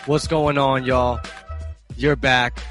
What's going on, y'all? You're back.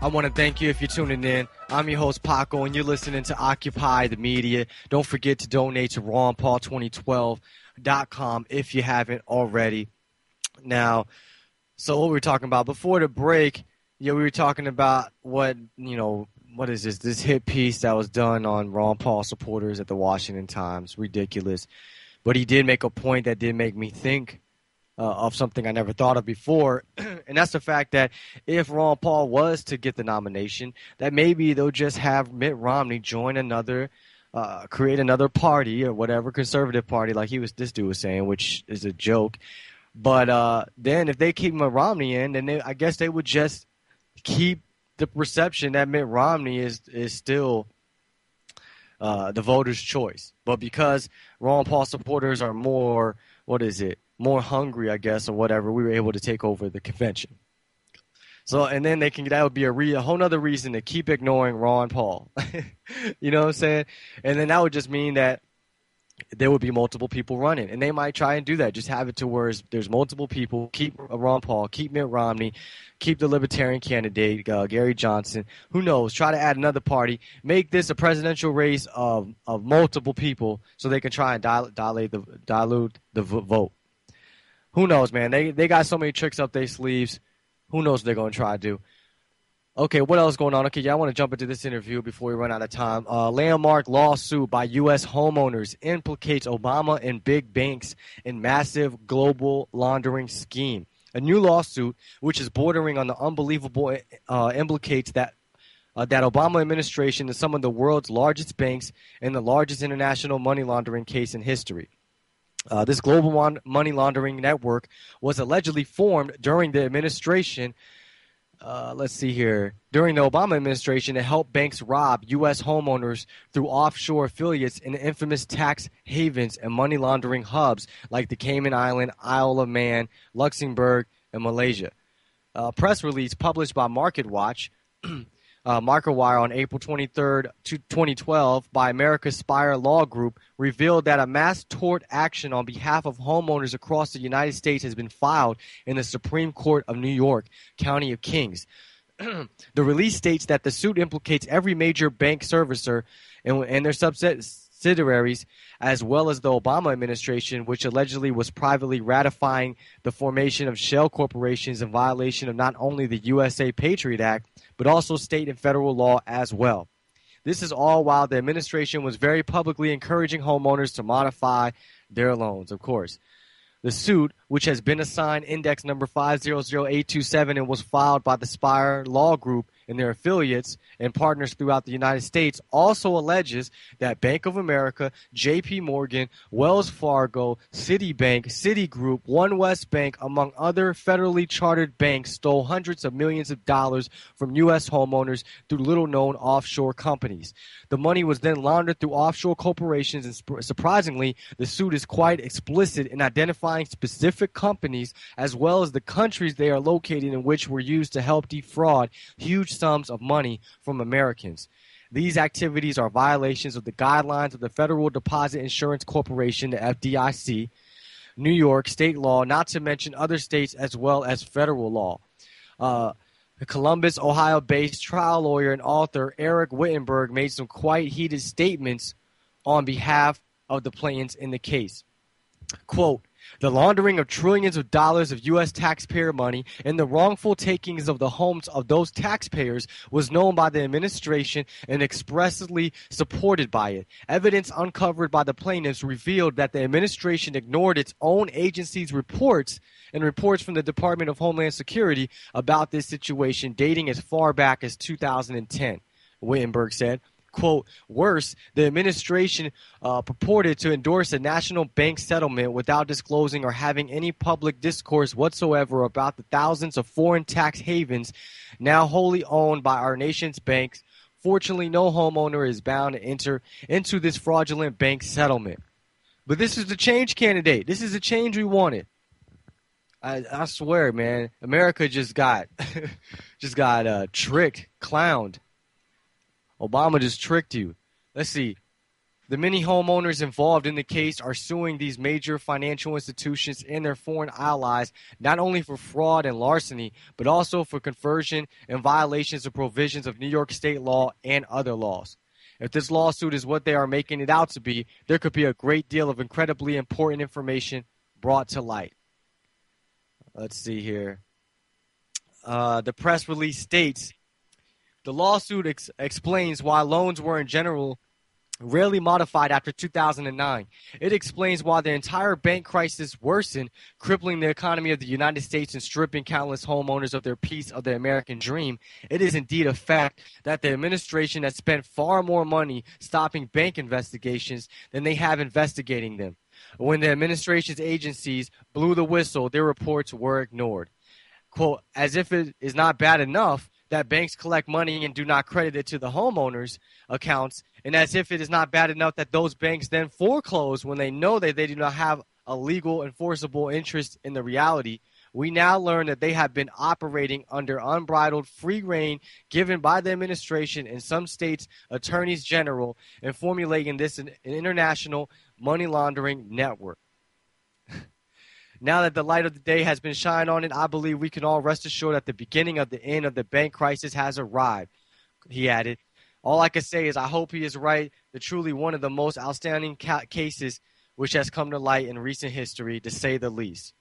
I want to thank you if you're tuning in. I'm your host, Paco, and you're listening to Occupy the Media. Don't forget to donate to RonPaul2012.com if you haven't already. Now, so what we were talking about before the break, we were talking about what is this hit piece that was done on Ron Paul supporters at the Washington Times. Ridiculous. But he did make a point that did make me think of something I never thought of before, and that's the fact that if Ron Paul was to get the nomination, that maybe they'll just have Mitt Romney join another, create another party or whatever, conservative party, like this dude was saying, which is a joke. But then if they keep Mitt Romney in, then I guess they would just keep the perception that Mitt Romney is still the voters' choice. But because Ron Paul supporters are more hungry, I guess, or whatever, we were able to take over the convention. So, and then that would be a whole nother reason to keep ignoring Ron Paul. You know what I'm saying? And then that would just mean that there would be multiple people running. And they might try and do that. Just have it to where there's multiple people. Keep Ron Paul, keep Mitt Romney, keep the Libertarian candidate, Gary Johnson. Who knows? Try to add another party. Make this a presidential race of multiple people so they can try and dilute the vote. Who knows, man? They got so many tricks up their sleeves. Who knows what they're going to try to do? Okay, what else is going on? Okay, yeah, I want to jump into this interview before we run out of time. Landmark lawsuit by U.S. homeowners implicates Obama and big banks in massive global laundering scheme. A new lawsuit, which is bordering on the unbelievable, implicates that Obama administration is some of the world's largest banks and the largest international money laundering case in history. This global money laundering network was allegedly formed during the administration. During the Obama administration to help banks rob U.S. homeowners through offshore affiliates in infamous tax havens and money laundering hubs like the Cayman Island, Isle of Man, Luxembourg, and Malaysia. A press release published by MarketWatch, MarketWire on April 23rd, 2012 by America's Spire Law Group revealed that a mass tort action on behalf of homeowners across the United States has been filed in the Supreme Court of New York, County of Kings. The release states that the suit implicates every major bank servicer and their subsidiaries, as well as the Obama administration, which allegedly was privately ratifying the formation of shell corporations in violation of not only the USA Patriot Act, but also state and federal law as well. This is all while the administration was very publicly encouraging homeowners to modify their loans, of course. The suit, which has been assigned index number 500827 and was filed by the Spire Law Group and their affiliates and partners throughout the United States, also alleges that Bank of America, J.P. Morgan, Wells Fargo, Citibank, Citigroup, One West Bank, among other federally chartered banks, stole hundreds of millions of dollars from U.S. homeowners through little-known offshore companies. The money was then laundered through offshore corporations, and surprisingly, the suit is quite explicit in identifying specific companies as well as the countries they are located in, which were used to help defraud huge sums of money from Americans. These activities are violations of the guidelines of the Federal Deposit Insurance Corporation, the FDIC, New York state law, not to mention other states as well as federal law. The Columbus, Ohio-based trial lawyer and author Eric Wittenberg made some quite heated statements on behalf of the plaintiffs in the case. Quote, "The laundering of trillions of dollars of U.S. taxpayer money and the wrongful takings of the homes of those taxpayers was known by the administration and expressly supported by it. Evidence uncovered by the plaintiffs revealed that the administration ignored its own agency's reports and reports from the Department of Homeland Security about this situation dating as far back as 2010, Wittenberg said. Quote, worse, the administration purported to endorse a national bank settlement without disclosing or having any public discourse whatsoever about the thousands of foreign tax havens now wholly owned by our nation's banks. Fortunately, no homeowner is bound to enter into this fraudulent bank settlement." But this is the change candidate. This is the change we wanted. I swear, man, America just got tricked, clowned. Obama just tricked you. Let's see. The many homeowners involved in the case are suing these major financial institutions and their foreign allies not only for fraud and larceny, but also for conversion and violations of provisions of New York state law and other laws. If this lawsuit is what they are making it out to be, there could be a great deal of incredibly important information brought to light. Let's see here. The press release states, the lawsuit explains why loans were in general rarely modified after 2009. It explains why the entire bank crisis worsened, crippling the economy of the United States and stripping countless homeowners of their piece of the American dream. It is indeed a fact that the administration has spent far more money stopping bank investigations than they have investigating them. When the administration's agencies blew the whistle, their reports were ignored. Quote, as if it is not bad enough that banks collect money and do not credit it to the homeowners' accounts, and as if it is not bad enough that those banks then foreclose when they know that they do not have a legal enforceable interest in the reality, we now learn that they have been operating under unbridled free rein given by the administration and some states' attorneys general in formulating this an international money laundering network. Now that the light of the day has been shined on it, I believe we can all rest assured that the beginning of the end of the bank crisis has arrived, he added. All I can say is I hope he is right. The truly one of the most outstanding cases which has come to light in recent history, to say the least.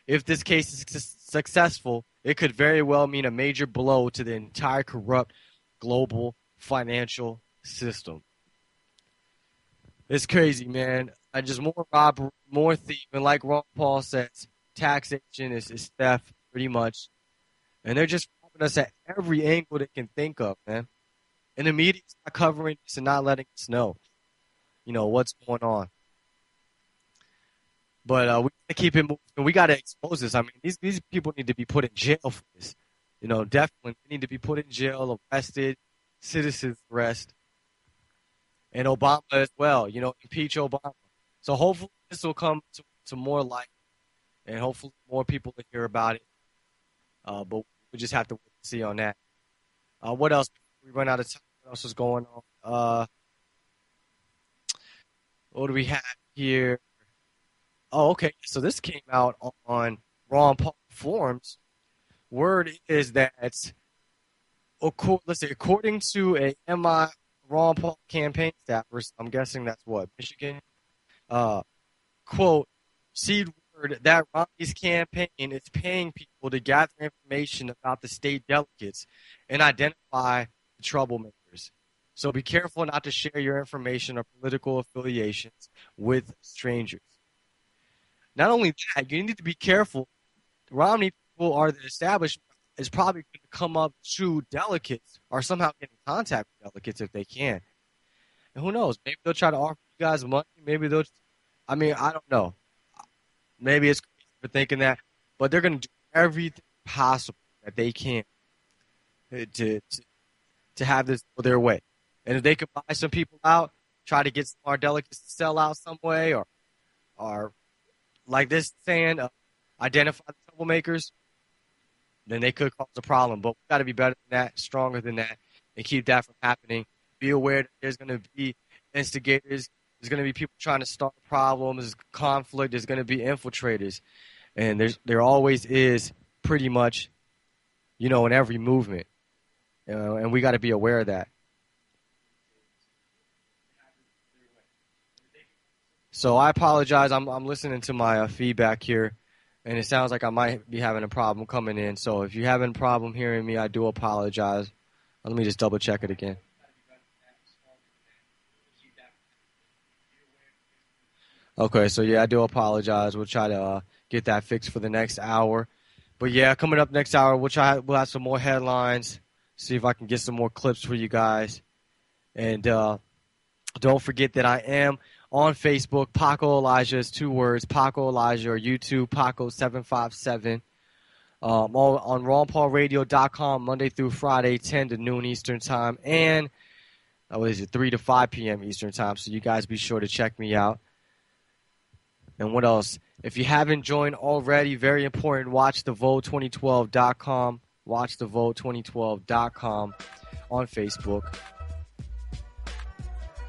If this case is successful, it could very well mean a major blow to the entire corrupt global financial system. It's crazy, man. Just more robbery, more thieving. Like Ron Paul says, taxation is theft, pretty much. And they're just robbing us at every angle they can think of, man. And the media's not covering this and not letting us know, what's going on. But we got to keep it moving. We got to expose this. I mean, these people need to be put in jail for this. Definitely they need to be put in jail, arrested, citizens arrest. And Obama as well, impeach Obama. So hopefully this will come to more light, and hopefully more people will hear about it. But we just have to wait and see on that. What else? We run out of time. What else is going on? What do we have here? Oh, okay. So this came out on Ron Paul forums. Word is that, let's say, according to a MI Ron Paul campaign staffer, I'm guessing that's what, Michigan? Quote, seed word that Romney's campaign is paying people to gather information about the state delegates and identify the troublemakers. So be careful not to share your information or political affiliations with strangers. Not only that, you need to be careful. Romney people are the establishment is probably going to come up to delegates or somehow get in contact with delegates if they can. And who knows? Maybe they'll try to offer you guys money. Maybe I don't know. Maybe it's crazy for thinking that. But they're going to do everything possible that they can to have this go their way. And if they could buy some people out, try to get some of our delegates to sell out some way or like this saying, identify the troublemakers, then they could cause a problem. But we got to be better than that, stronger than that, and keep that from happening. Be aware that there's going to be instigators. There's going to be people trying to start problems, conflict. There's going to be infiltrators. And there always is pretty much, in every movement. And we got to be aware of that. So I apologize. I'm listening to my feedback here, and it sounds like I might be having a problem coming in. So if you're having a problem hearing me, I do apologize. Let me just double check it again. Okay, so yeah, I do apologize. We'll try to get that fixed for the next hour. But yeah, coming up next hour, we'll have some more headlines. See if I can get some more clips for you guys. And don't forget that I am on Facebook. Paco Elijah is 2 words. Paco Elijah, or YouTube, Paco757. On RonPaulRadio.com, Monday through Friday, 10 to noon Eastern Time. And 3 to 5 p.m. Eastern Time. So you guys be sure to check me out. And what else? If you haven't joined already, very important, watchthevote2012.com. Watchthevote2012.com on Facebook.